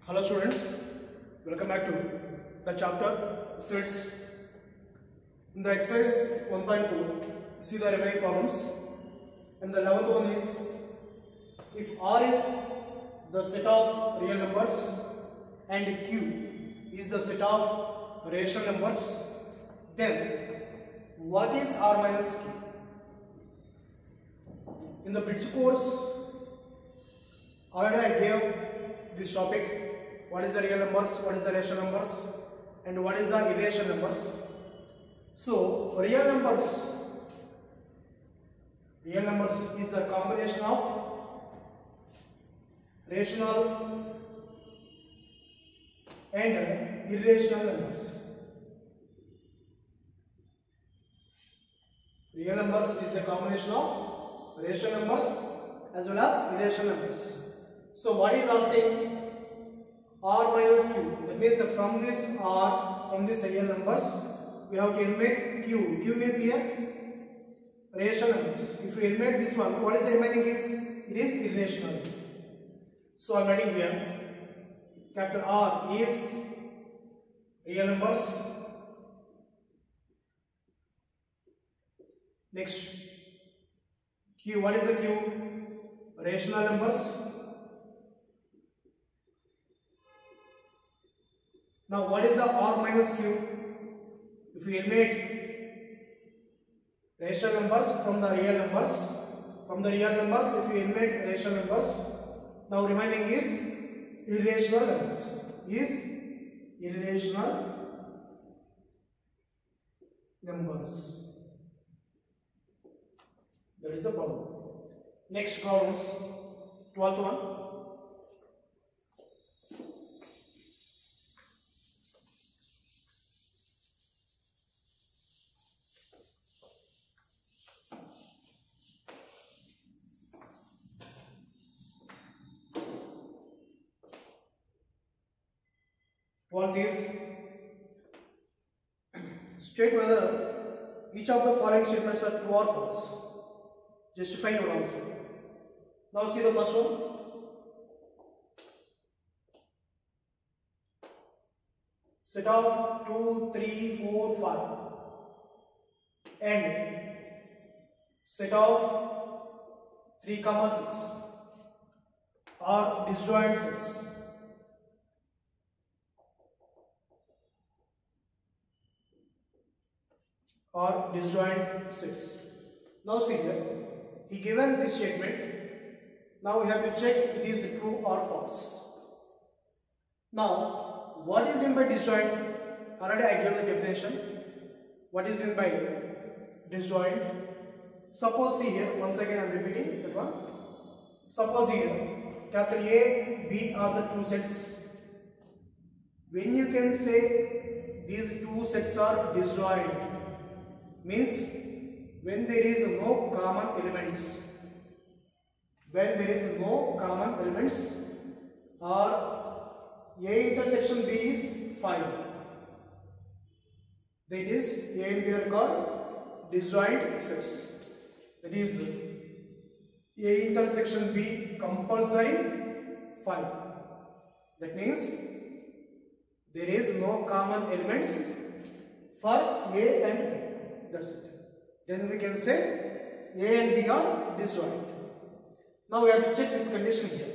Hello students, welcome back to the chapter sets. In the exercise 1.4, see the remaining problems, and the 11th one is, if R is the set of real numbers and Q is the set of rational numbers, then what is R minus Q? In the bridge course, already I gave this topic. What is the real numbers, what is the rational numbers, and what is the irrational numbers. So real numbers is the combination of rational and irrational numbers. Real numbers is the combination of rational numbers as well as irrational numbers. So what is asking? R minus Q. That means from this R, from this real numbers, we have to eliminate Q. Q means here rational numbers. If we eliminate this one, what is the remaining is? It is irrational. So I am writing here, capital R is real numbers. Next, Q. What is the Q? Rational numbers. Now what is the R minus Q? If we eliminate rational numbers from the real numbers, if we eliminate rational numbers, now remaining is irrational numbers. That is the problem. Next problems, 12th one. What is, state whether each of the following statements are true or false. Justify your answer. Now see the first one. Set of 2, 3, 4, 5 and set of 3, 6 are disjoint sets. Or disjoint sets. Now see here, he given this statement. Now we have to check it is true or false. Now, what is meant by disjoint? Already I gave the definition. What is meant by disjoint? Suppose see here, once again I am repeating that one. Suppose here, capital A, B are the two sets. When you can say these two sets are disjoint, means when there is no common elements. When there is no common elements, or A intersection B is 5. That is, A and B are called disjoint sets. That is, A intersection B compulsory 5. That means there is no common elements for A and B. That's it. Then we can say A and B are disjoint. Now we have to check this condition here.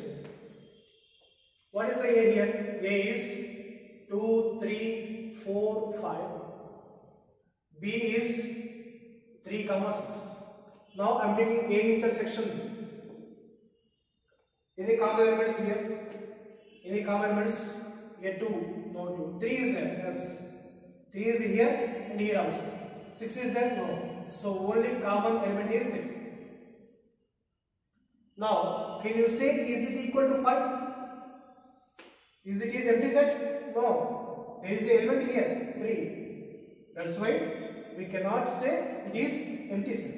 What is the A here? A is 2, 3, 4, 5. B is 3, 6. Now I am taking A intersection B. Any common elements here? Any common elements? Here 2, no 2. 3 is there, yes. 3 is here and here also. 6 is there? No. So only common element is there. Now, can you say is it equal to 5? Is it is empty set? No. There is an element here, 3. That's why we cannot say it is empty set.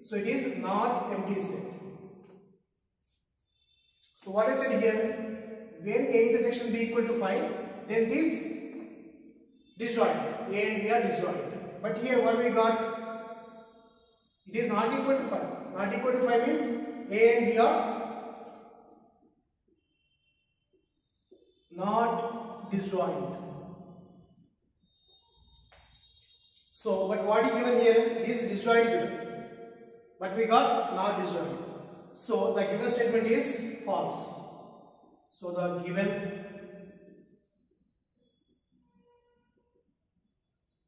So it is not empty set. So what I said here, when A intersection B equal to 5, then this disjoint, A and B are disjoint. But here what we got? It is not equal to 5. Not equal to 5 means A and B are not disjoint. So, but what is given here? This disjoint given, but we got not disjoint. So the given statement is false. So the given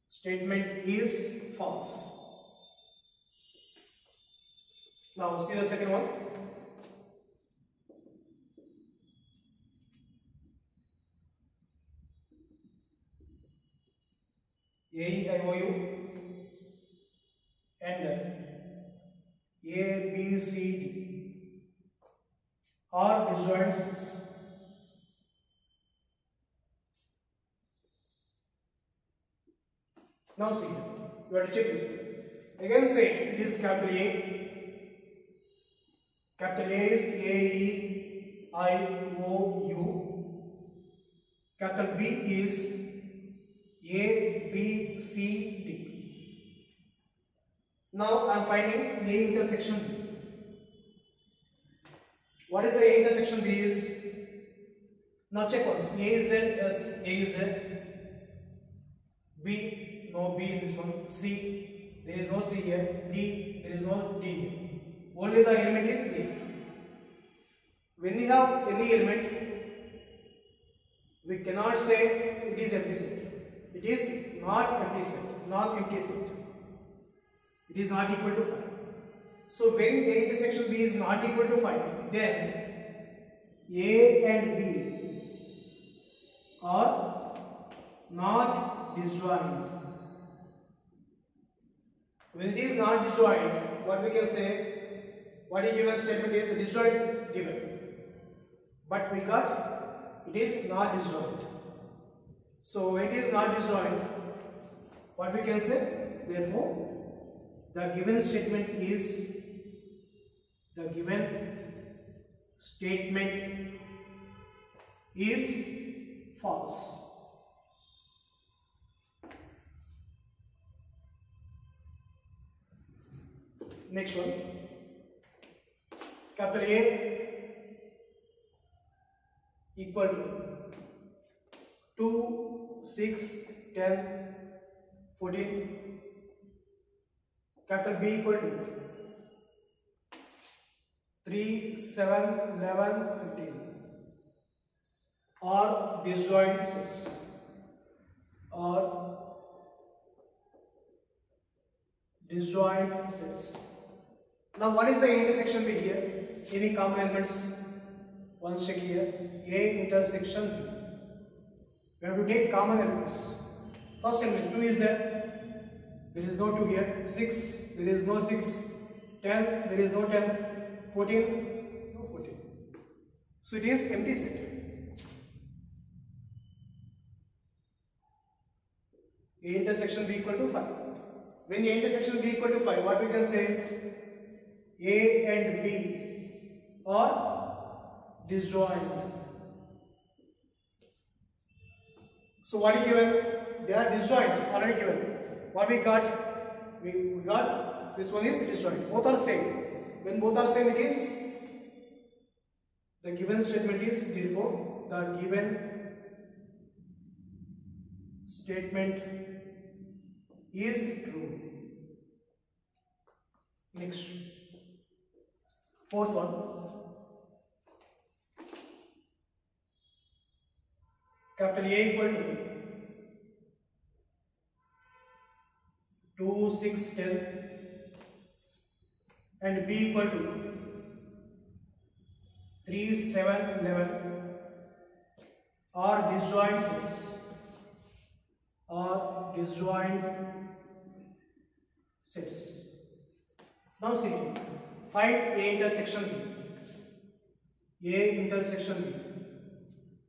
statement is false. Now see the second one. AEIOU and ABCD are disjoint sets. Now see, you have to check this. Again say it is capital A. Capital A is AEIOU. Capital B is ABCD. Now I am finding A intersection B. What is the A intersection B is? Now check once. A is there, yes, A is there. B, no B in this one. C, there is no C here. D, there is no D here. Only the element is A. When we have any element, we cannot say it is empty set. It is not empty set, non-empty set. It is not equal to 5. So when A intersection B is not equal to 5, then A and B are not disjoint. When it is not disjoint, what we can say? What is given statement is disjoint given. But we got it is not disjoint. So when it is not disjoint, what we can say? Therefore, the given statement is false. Next one, capital A equal to 2, 6, 10, 14. Capital B equal to 3, 7, 11, 15 or disjoint sets Now what is the intersection B here? Any common elements? Once check here, A intersection B. We have to take common elements. First element 2 is there. There is no 2 here. 6, there is no 6. 10, there is no 10. 14, no 14. So it is empty set. A intersection B equal to 5. When the intersection B equal to 5, what we can say? A and B are disjoint. So what is given? They are disjoint, already given. What we got? We got this one is disjoint. Both are same. When both are same, it is the given statement is therefore the given statement is true. Next, fourth one. Capital A equal to 2, 6, 10 and B equal to 3, 7, 11 are disjoint sets. Now see, find A intersection B. A intersection B.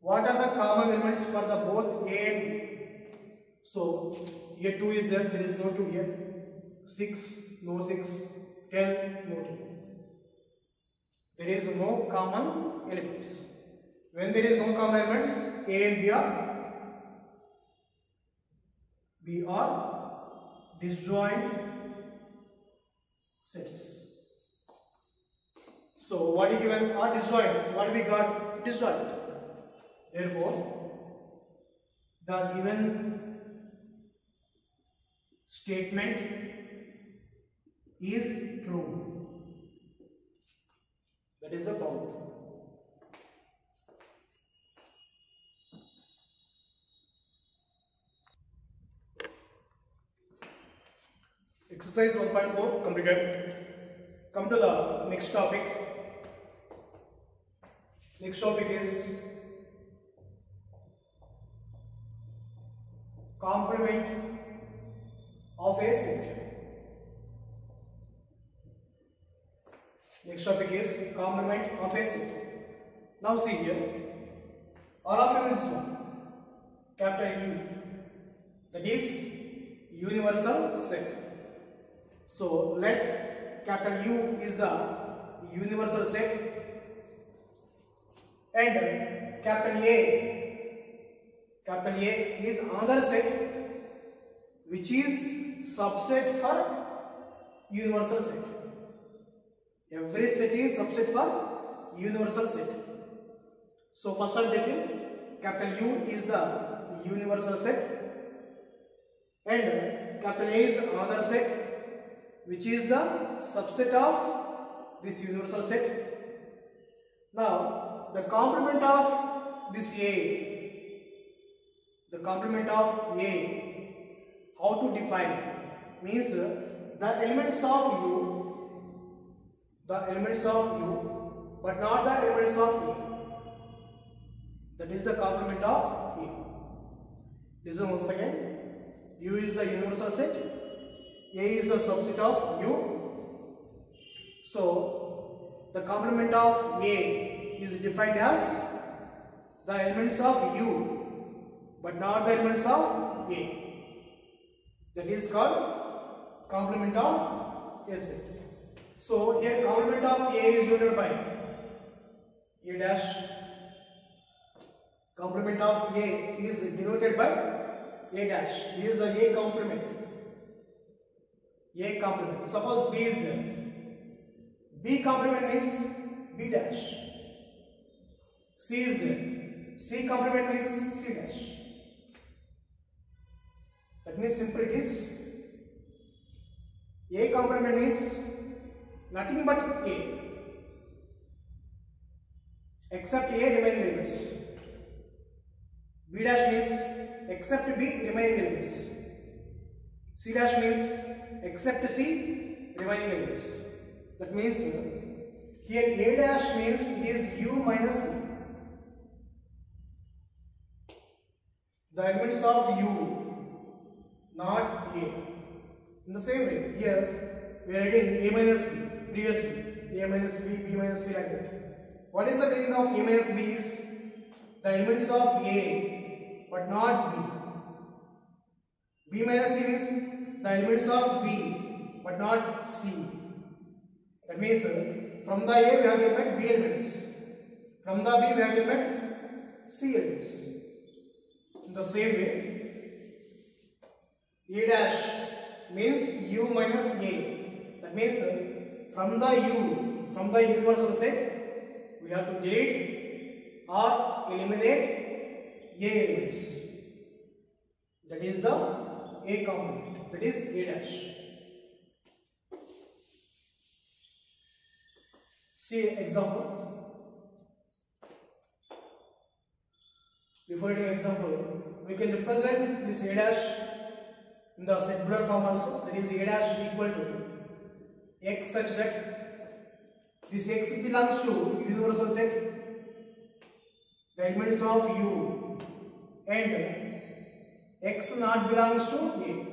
What are the common elements for the both A and B? So here 2 is there, there is no 2 here. 6, no 6. 10, no 10. There is no common elements. When there is no common elements, A and B are disjoint sets. So what is given are disjoint. What we got? Disjoint. Therefore, the given statement is true. That is the proof. Exercise 1.4 completed. Come to the next topic. Next topic is complement of a set. Next topic is complement of a set. Now see here, all of you will know capital U, that is universal set. So let capital U is the universal set and capital A is another set which is subset for universal set. Every set is subset for universal set. So first I am taking capital U is the universal set and capital A is another set which is the subset of this universal set. Now the complement of this A, the complement of A, how to define, means the elements of U but not the elements of A. That is the complement of A. Listen once again. U is the universal set, A is the subset of U. So the complement of A is defined as the elements of U but not the elements of A. That is called complement of A set. So here complement of A is denoted by A dash. Complement of A is denoted by A dash. Here is the A complement. A complement. Suppose B is there. B complement is B dash. C is there. C complement is C dash. That means simply it is A complement is nothing but A except A remaining elements. B dash means except B remaining elements. C dash means except C remaining elements. That means here A dash means it is U minus E. The elements of U, not A. In the same way, here we are writing A minus B previously. A minus B, B minus C like that. What is the meaning of A minus B is the elements of A but not B. B minus C means the elements of B but not C. That means from the A we have to get B elements. From the B we have to get C elements. In the same way, A dash means U minus A. That means from the universal set we have to delete or eliminate A elements. That is the A complement. That is A dash. See example. Before taking example, we can represent this A dash in the set Bullard form also. That is A dash equal to X such that this X belongs to universal set, the elements of U, and X not belongs to A.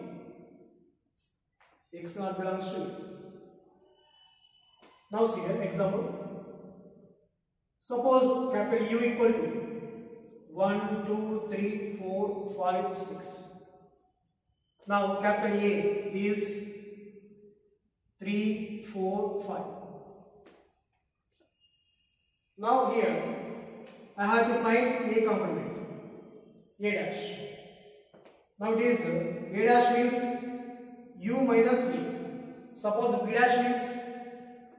X not belongs to A. Now see here example. Suppose capital U equal to 1, 2, 3, 4, 5, 6. Now capital A is 3, 4, 5. Now here I have to find A complement, A dash. Now it is A dash means U minus B. Suppose B dash means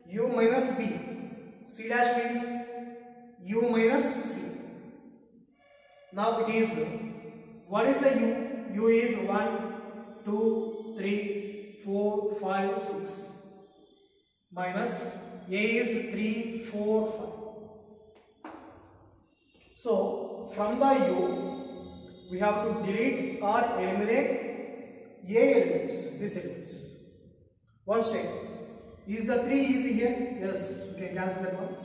U minus B. C dash means U minus C. Now it is, what is the u? U is 1, 2, 3, 4, 5, 6. Minus a is 3, 4, 5. So from the u, we have to delete or eliminate a elements, these elements. One step. Is the 3 is here? Yes, you can cancel that one.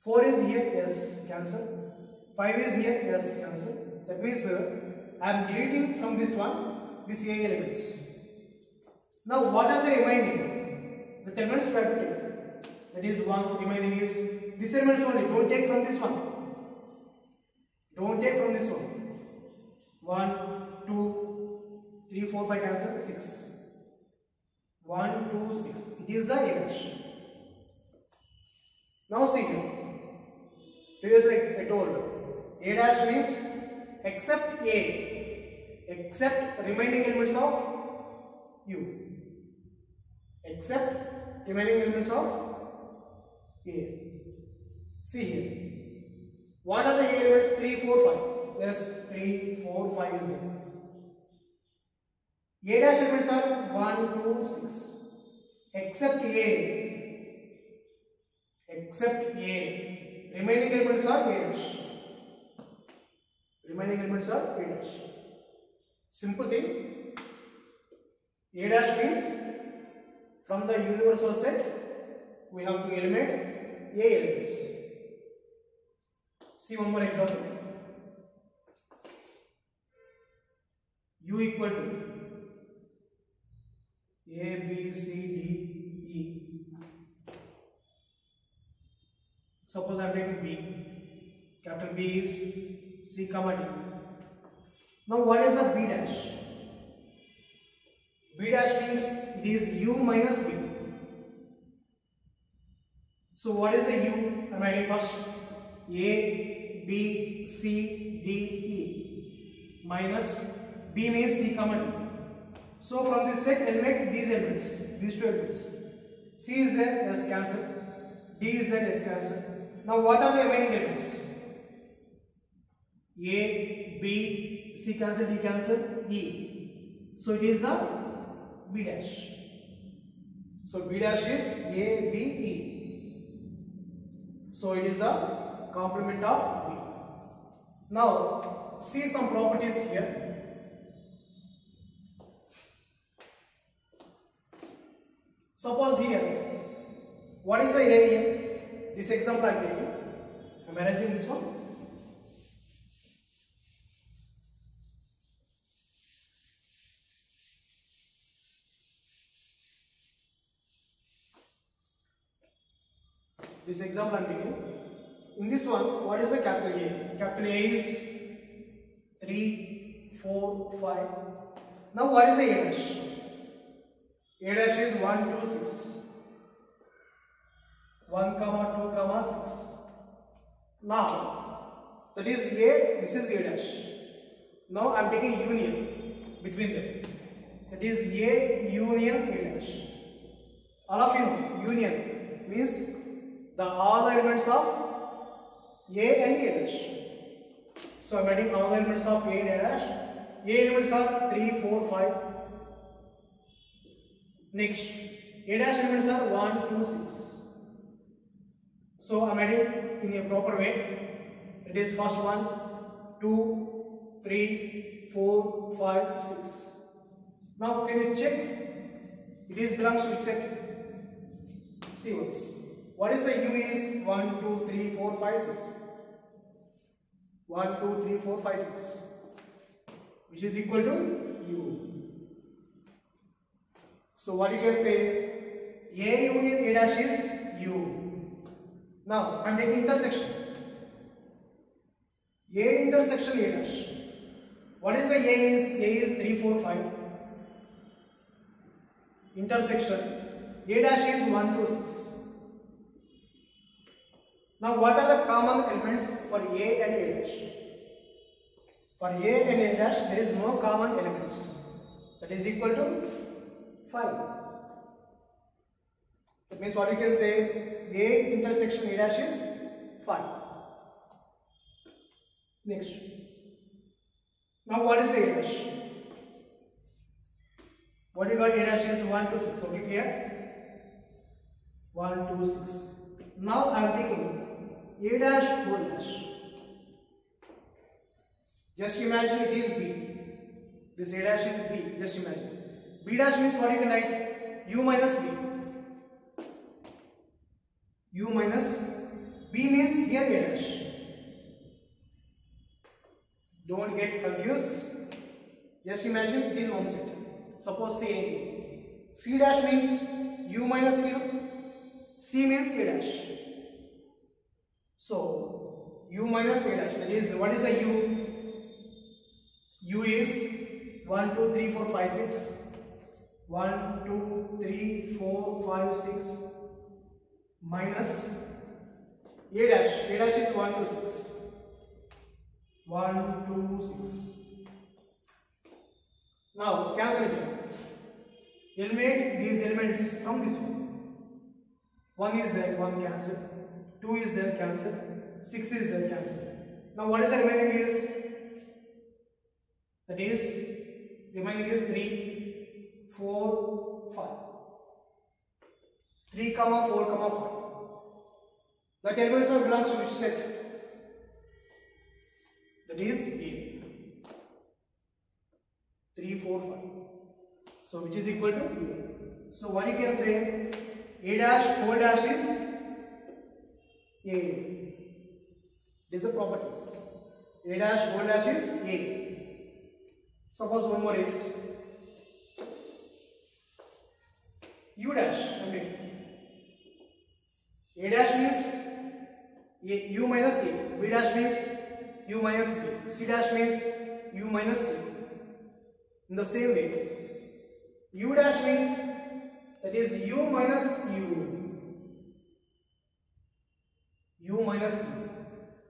4 is here? Yes, cancel. 5 is here? Yes, cancel. That means I am deleting from this one, these a elements. Now what are the remaining? The elements we have to take. That is 1, remaining is this elements only. Don't take from this one. Don't take from this one. 1, 2, 3, 4, 5, cancel, 6. 1, 2, 6. It is the a dash. Now see here. Previously I told a dash means except a, except remaining elements of u, except remaining elements of a. See here. What are the elements? 3, 4, 5. Yes, 3, 4, 5 is there. A dash elements are 1, 2, 6. Except a, except a, remaining elements are a dash. Remaining elements are a dash. Simple thing. A dash means from the universal set we have to eliminate a elements. See one more example. U equal to A, B, C, D, E. Suppose I am taking B. Capital B is C, comma D. Now what is the B dash? B dash means it is U minus B. So what is the U? I am writing first A, B, C, D, E minus B means C, comma D. So from this set eliminate these elements, these two elements. C is there, yes, cancel. D is there, yes, cancel. Now what are the remaining elements? A, B, C cancel, D cancel, E. So it is the B dash. So B dash is A, B, E. So it is the complement of B. Now see some properties here. Suppose here, what is the A here? This example I am taking. I am erasing this one. This example I am taking. In this one, what is the capital A? Capital A is 3, 4, 5. Now what is the A dash? A dash is 1, 2, 6. 1, 2, 6. Now, that is A, this is A dash. Now I am taking union between them. That is A union A dash. All of you know, union means all the elements of A and A dash. So I am adding all the elements of A and A dash. A elements are 3, 4, 5. Next, A dash elements are 1, 2, 6. So I am adding in a proper way. It is first 1, 2, 3, 4, 5, 6. Now can you check? It is belongs to which set? See once. What is the U is? 1, 2, 3, 4, 5, 6. 1, 2, 3, 4, 5, 6. Which is equal to U. So what you can say? A union A dash is U. Now I am taking intersection. A intersection A dash. What is the A is? A is 3, 4, 5. Intersection A dash is 1, 2, 6. Now what are the common elements for A and A dash? For A and A dash there is no common elements. That is equal to 5. That means what you can say? A intersection A dash is 5. Next. Now what is the A dash? What you got? A dash is 1 to 6. Okay, clear? 1 to 6. Now I am taking A dash whole dash. Just imagine it is B. This A dash is B. Just imagine. B dash means what you can write? U minus B. U minus B means here A dash. Don't get confused. Just imagine it is one set. Suppose say A. C dash means U minus U. C means A dash. So U minus A dash. That is, what is the U? U is 1, 2, 3, 4, 5, 6. 1, 2, 3, 4, 5, 6 minus A dash. A dash is 1 to 6. 1, 2, 6. Now cancel it. Eliminate these elements from this one. 1 is there, 1 cancel. 2 is there, cancel. 6 is there, cancel. Now what is the remaining is? That is, remaining is 3, 4, 5. 3, 4, 5. The elements of belongs to which set? That is A. 3, 4, 5. So which is equal to A. So what you can say? A dash whole dash is A. This is a property. A dash whole dash is A. Suppose one more is U dash. A dash means U minus A. B dash means U minus B. C dash means U minus C. In the same way, U dash means that is U minus U. U minus U.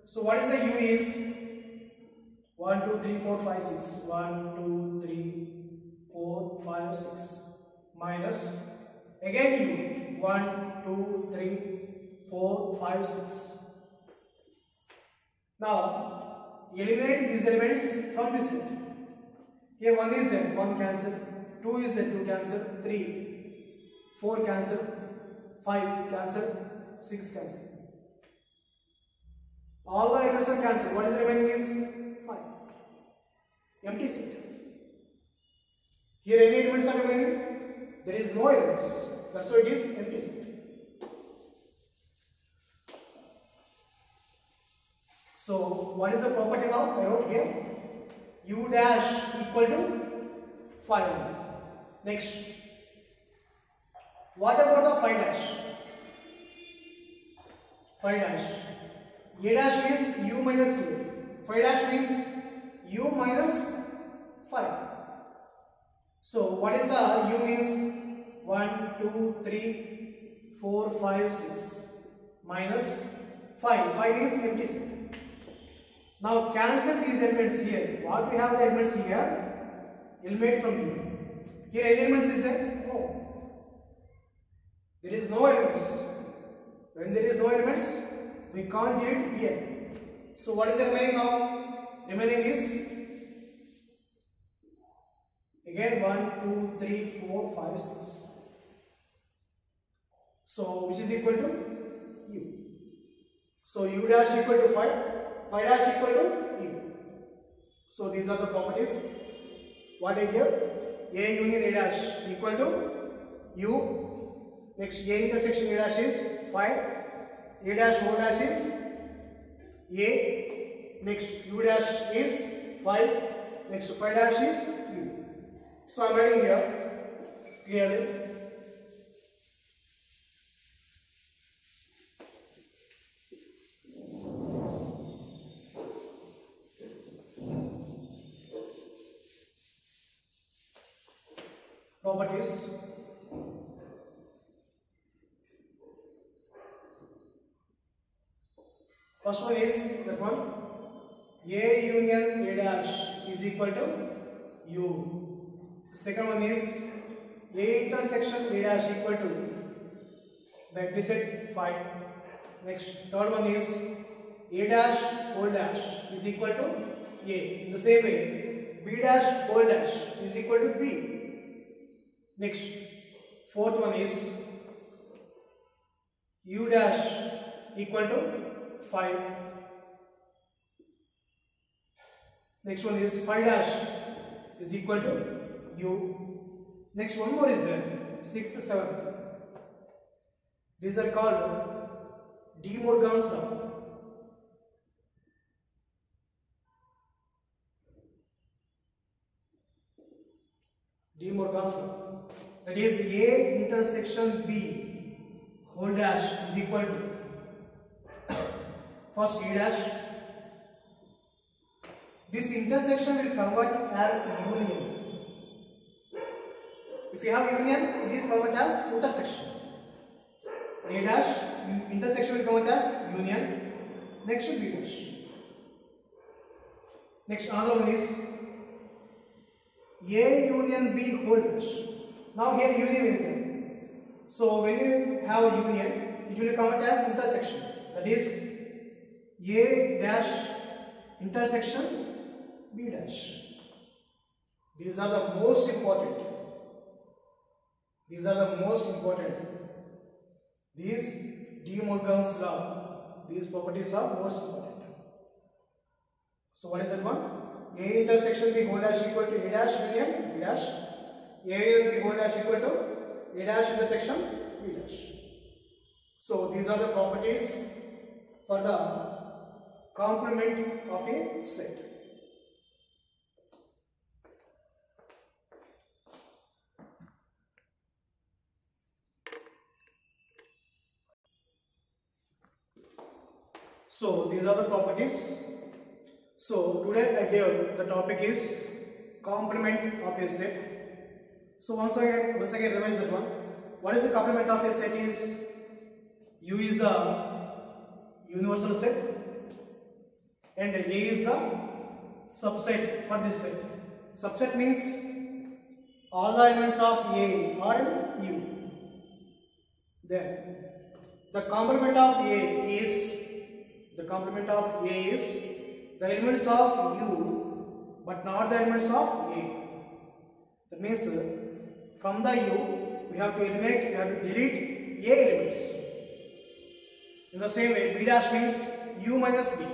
So what is the U is? 1, 2, 3, 4, 5, 6. 1, 2, 3, 4, 5, 6. Minus again U. 1, 2, 3, 4, 5, 6. Now eliminate these elements from this set. Here 1 is there, 1 cancel. 2 is there, 2 cancel. 3, 4 cancel. 5 cancel. 6 cancel. All the elements are cancelled. What is remaining is 5. Empty set. Here any elements are remaining? There is no elements. That's why it is empty set. So what is the property now? I wrote here. U dash equal to 5. Next. What about the 5 dash? 5 dash. A dash means U minus U. 5 dash means U minus 5. So what is the U means? 1, 2, 3, 4, 5, 6 minus 5. 5 means empty set. Now cancel these elements here. What we have the elements here? Eliminate from here. Here any elements is there? No. There is no elements. When there is no elements, we can't get it here. So what is the remaining now? Remaining is again 1, 2, 3, 4, 5, 6. So which is equal to U. So U dash equal to 5. 5 dash equal to U. So these are the properties. What I give? A union A dash equal to U. Next A intersection A dash is 5. A dash whole dash is A. Next U dash is 5. Next 5 dash is U. So I am writing here clearly. Properties. First one is that one. A union A dash is equal to U. Second one is A intersection A dash equal to the implicit 5. Next, third one is A dash whole dash is equal to A. In the same way, B dash whole dash is equal to B. Next, fourth one is U dash equal to 5. Next one is 5 dash is equal to U. Next one more is there, 6th, 7th. These are called De Morgan's law. De Morgan's law. That is A intersection B whole dash is equal to first A dash. This intersection will convert as union. If you have union, it is converted as intersection. A dash intersection will convert as union. Next to B dash. Next another one is A union B whole dash. Now here union is there. So when you have union, it will convert as intersection. That is A dash intersection B dash. These are the most important. These are the most important. These De Morgan's law. These properties are most important. So what is that one? A intersection B whole dash equal to A dash union B dash. A union B whole dash equal to A dash intersection B dash. So these are the properties for the complement of a set. So these are the properties. So today I gave the topic is complement of a set. So once again revise that one. What is the complement of a set is? U is the universal set and A is the subset for this set. Subset means all the elements of A are in U. Then the complement of A is the elements of U but not the elements of A. That means from the U we have to delete A elements. In the same way, B dash means U minus B.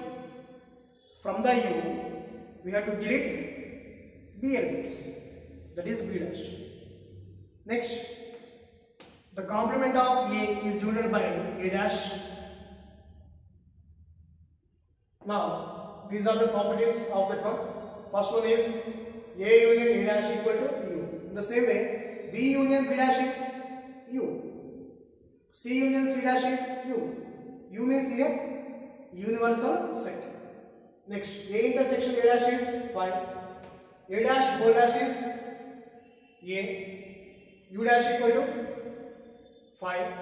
From the U we have to delete B elements. That is B dash. Next, the complement of A is denoted by A dash. Now, these are the properties of that one. First one is A union A dash equal to U. In the same way, B union B dash is U. C union C dash is U. U means a universal set. Next, A intersection A dash is 5. A dash whole dash is A. U dash equal to 5.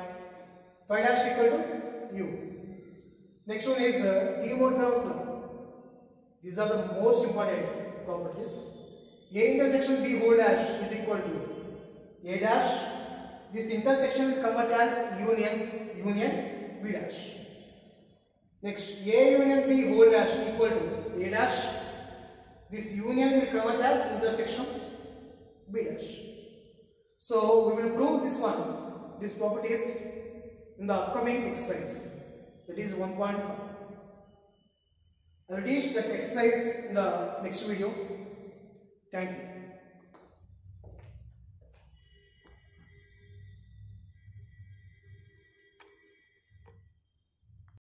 5 dash equal to U. Next one is De Morgan's law. These are the most important properties. A intersection B whole dash is equal to A dash. This intersection will convert as union B dash. Next, A union B whole dash equal to A dash. This union will convert as intersection B dash. So we will prove this one, these properties in the upcoming exercise. That is 1.5. I will teach that exercise in the next video. Thank you.